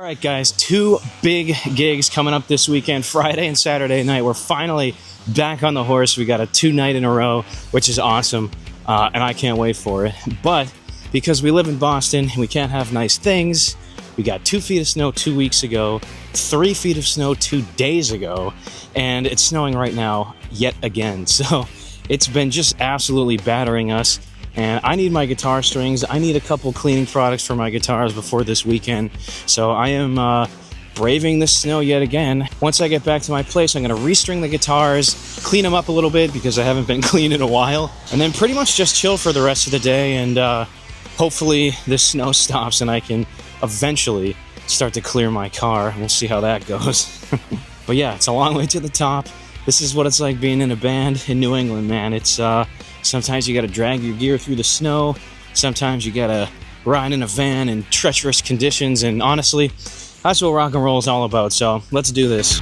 right, guys, two big gigs coming up this weekend, Friday and Saturday night. We're finally back on the horse. We got a 2-night in a row, which is awesome, and I can't wait for it. But because we live in Boston, we can't have nice things. We got 2 feet of snow 2 weeks ago, 3 feet of snow 2 days ago, and it's snowing right now yet again. So it's been just absolutely battering us. And I need my guitar strings. I need a couple cleaning products for my guitars before this weekend. So I am braving the snow yet again. Once I get back to my place, I'm going to restring the guitars, clean them up a little bit because I haven't been clean in a while, and then pretty much just chill for the rest of the day. And hopefully this snow stops and I can eventually start to clear my car. We'll see how that goes. But yeah, it's a long way to the top. This is what it's like being in a band in New England, man. It's sometimes you got to drag your gear through the snow. Sometimes you got to ride in a van in treacherous conditions. And honestly, that's what rock and roll is all about. So let's do this.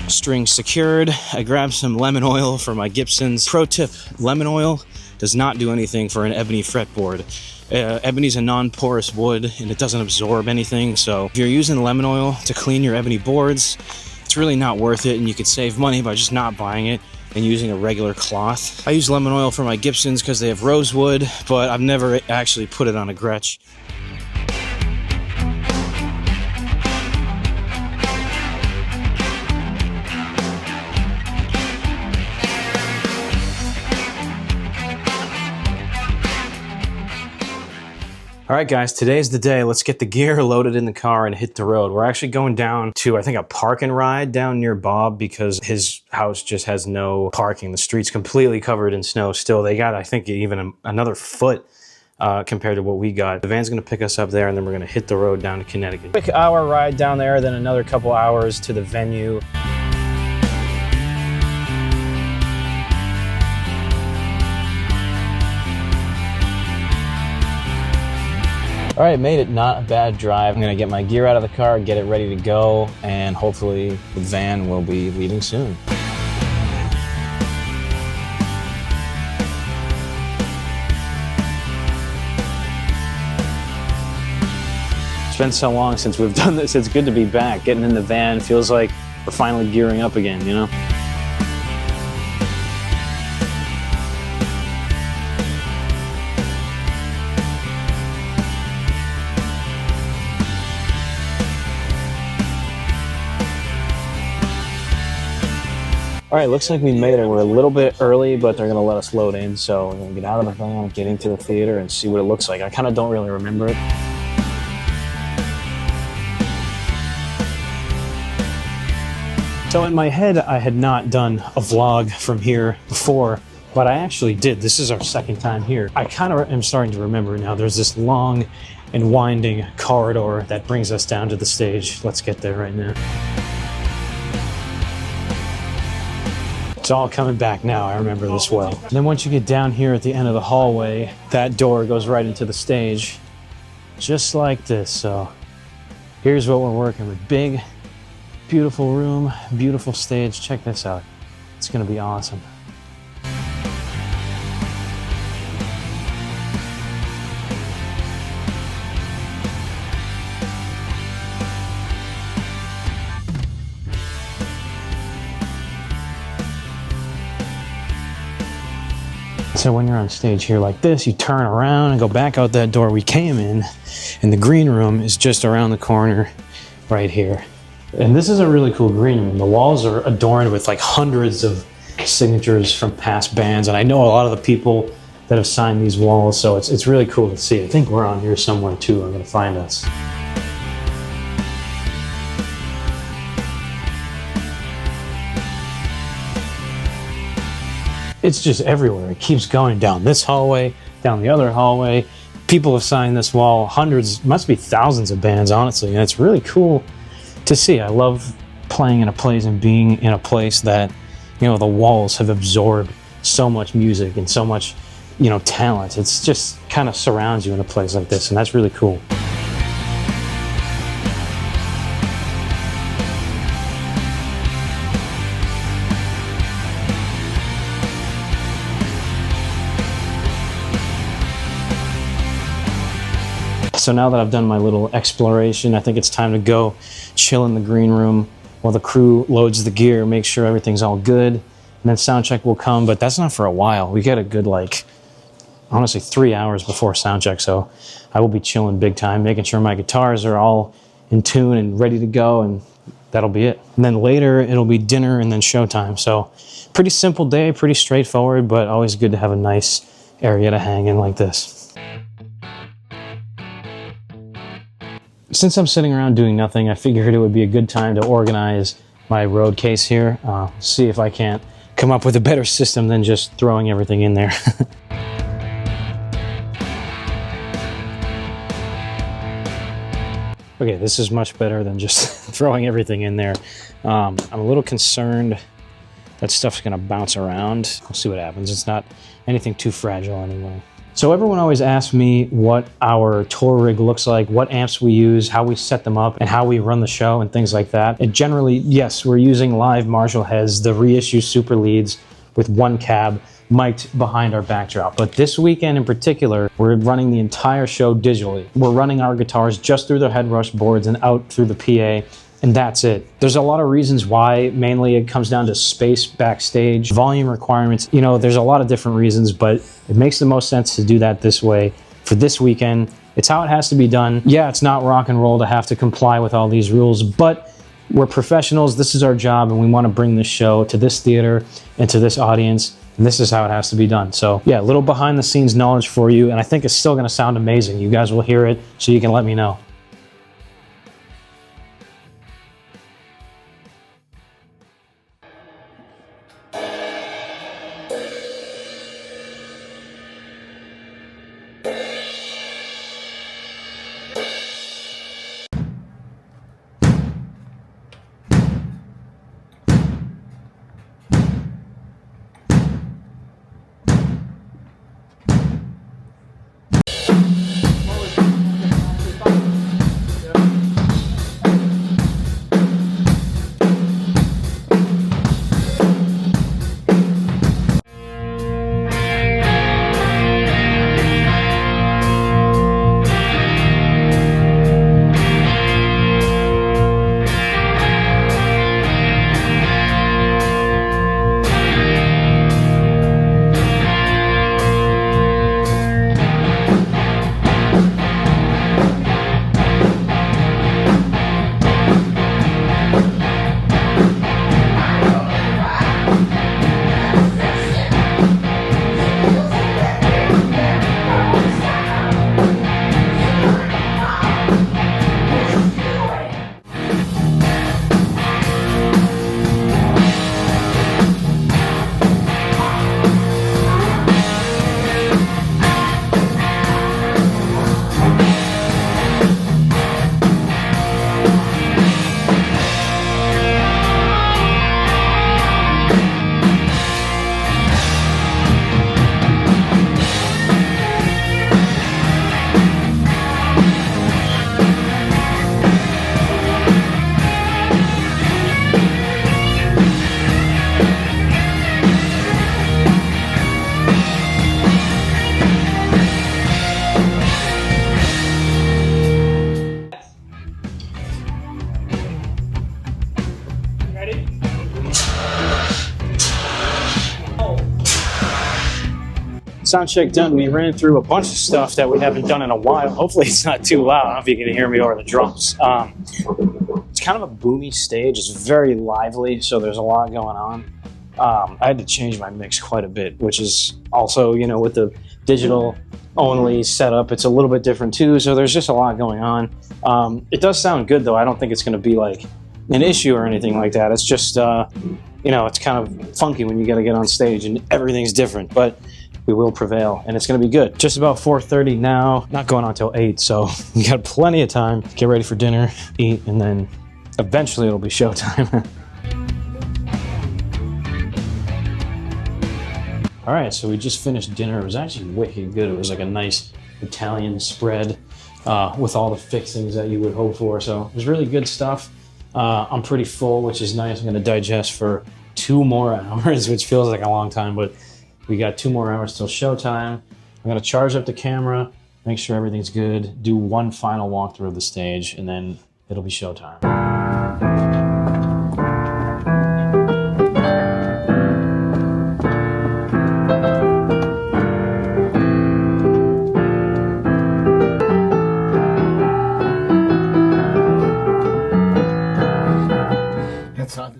Strings secured. I grabbed some lemon oil for my Gibsons. Pro tip, lemon oil does not do anything for an ebony fretboard. Ebony's a non-porous wood and it doesn't absorb anything. So if you're using lemon oil to clean your ebony boards, it's really not worth it, and you could save money by just not buying it and using a regular cloth. I use lemon oil for my Gibsons because they have rosewood, but I've never actually put it on a Gretsch. All right, guys, today's the day. Let's get the gear loaded in the car and hit the road. We're actually going down to, I think, a park and ride down near Bob because his house just has no parking. The street's completely covered in snow still. They got, I think, even another foot compared to what we got. The van's gonna pick us up there and then we're gonna hit the road down to Connecticut. Quick hour ride down there, then another couple hours to the venue. All right, made it, not a bad drive. I'm gonna get my gear out of the car, get it ready to go, and hopefully the van will be leaving soon. It's been so long since we've done this, it's good to be back. Getting in the van feels like we're finally gearing up again, you know? All right, looks like we made it. We're a little bit early, but they're gonna let us load in. So we're gonna get out of the van, get into the theater, and see what it looks like. I kind of don't really remember it. So in my head, I had not done a vlog from here before, but I actually did. This is our second time here. I kind of am starting to remember now. There's this long and winding corridor that brings us down to the stage. Let's get there right now. It's all coming back now. I remember this well. And then once you get down here at the end of the hallway, that door goes right into the stage, just like this. So here's what we're working with. Big, beautiful room, beautiful stage. Check this out. It's gonna be awesome. So when you're on stage here like this, you turn around and go back out that door we came in, and the green room is just around the corner right here. And this is a really cool green room. The walls are adorned with like hundreds of signatures from past bands, and I know a lot of the people that have signed these walls, so it's really cool to see. I think we're on here somewhere too. I'm gonna find us. It's just everywhere. It keeps going down this hallway, down the other hallway. People have signed this wall, hundreds, must be thousands of bands, honestly, and it's really cool to see. I love playing in a place and being in a place that, you know, the walls have absorbed so much music and so much, you know, talent. It's just kind of surrounds you in a place like this, and that's really cool. So now that I've done my little exploration, I think it's time to go chill in the green room while the crew loads the gear, make sure everything's all good, and then sound check will come, but that's not for a while. We get a good, like, honestly 3 hours before sound check, so I will be chilling big time, making sure my guitars are all in tune and ready to go, and that'll be it. And then later it'll be dinner and then showtime. So pretty simple day, pretty straightforward, but always good to have a nice area to hang in like this. Since I'm sitting around doing nothing, I figured it would be a good time to organize my road case here. See if I can't come up with a better system than just throwing everything in there. Okay, this is much better than just throwing everything in there. I'm a little concerned that stuff's gonna bounce around. We'll see what happens. It's not anything too fragile anyway. So everyone always asks me what our tour rig looks like, what amps we use, how we set them up, and how we run the show and things like that. And generally, yes, we're using live Marshall heads, the reissue super leads with one cab mic'd behind our backdrop. But this weekend in particular, we're running the entire show digitally. We're running our guitars just through the headrush boards and out through the PA, and that's it. There's a lot of reasons why. Mainly it comes down to space backstage, volume requirements. You know, there's a lot of different reasons, but it makes the most sense to do that this way for this weekend. It's how it has to be done. Yeah, it's not rock and roll to have to comply with all these rules, but we're professionals. This is our job, and we want to bring this show to this theater and to this audience. And this is how it has to be done. So yeah, a little behind the scenes knowledge for you, and I think it's still gonna sound amazing. You guys will hear it, so you can let me know. Sound check done. We ran through a bunch of stuff that we haven't done in a while. Hopefully it's not too loud. I don't know if you can hear me over the drums. It's kind of a boomy stage. It's very lively, so there's a lot going on. I had to change my mix quite a bit, which is also, you know, with the digital only setup, it's a little bit different too, so there's just a lot going on. It does sound good though. I don't think it's going to be like an issue or anything like that. It's just, you know, it's kind of funky when you got to get on stage and everything's different, but we will prevail and it's going to be good. Just about 4:30 now, not going on till 8, so we got plenty of time. Get ready for dinner, eat, and then eventually it'll be showtime. All right, so we just finished dinner. It was actually wicked good. It was like a nice Italian spread with all the fixings that you would hope for. So it was really good stuff. I'm pretty full, which is nice. I'm gonna digest for 2 more hours, which feels like a long time, but we got 2 more hours till showtime. I'm gonna charge up the camera, make sure everything's good, do one final walkthrough of the stage, and then it'll be showtime. That's not.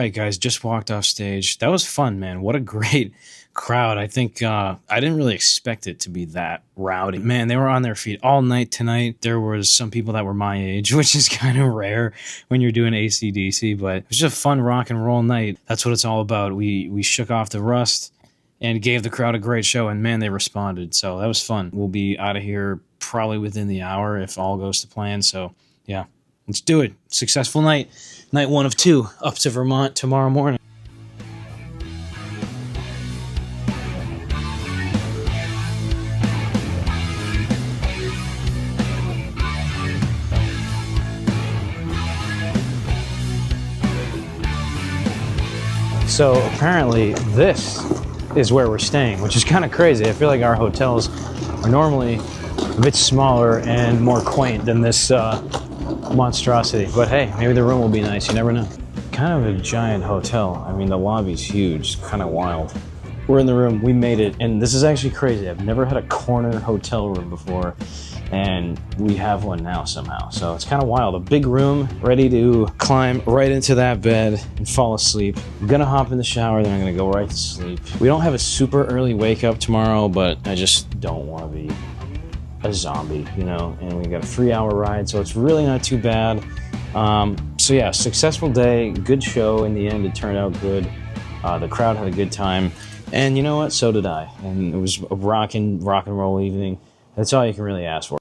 right, guys, just walked off stage. That was fun, man. What a great crowd. I think I didn't really expect it to be that rowdy. Man, they were on their feet all night tonight. There was some people that were my age, which is kind of rare when you're doing AC/DC, but it was just a fun rock and roll night. That's what it's all about. We shook off the rust and gave the crowd a great show, and man, they responded. So that was fun. We'll be out of here probably within the hour if all goes to plan. So yeah, let's do it. Successful night. Night 1 of 2 up to Vermont tomorrow morning. So apparently this is where we're staying, which is kind of crazy. I feel like our hotels are normally a bit smaller and more quaint than this monstrosity. But hey, maybe the room will be nice, you never know. Kind of a giant hotel. I mean, the lobby's huge, it's kind of wild. We're in the room, we made it, and this is actually crazy. I've never had a corner hotel room before, and we have one now somehow. So it's kind of wild. A big room, ready to climb right into that bed and fall asleep. I'm gonna hop in the shower, then I'm gonna go right to sleep. We don't have a super early wake up tomorrow, but I just don't wanna be a zombie, you know? And we got a 3-hour ride, so it's really not too bad. So yeah, successful day, good show in the end, it turned out good. The crowd had a good time. And you know what? So did I. And it was a rock and roll evening. That's all you can really ask for.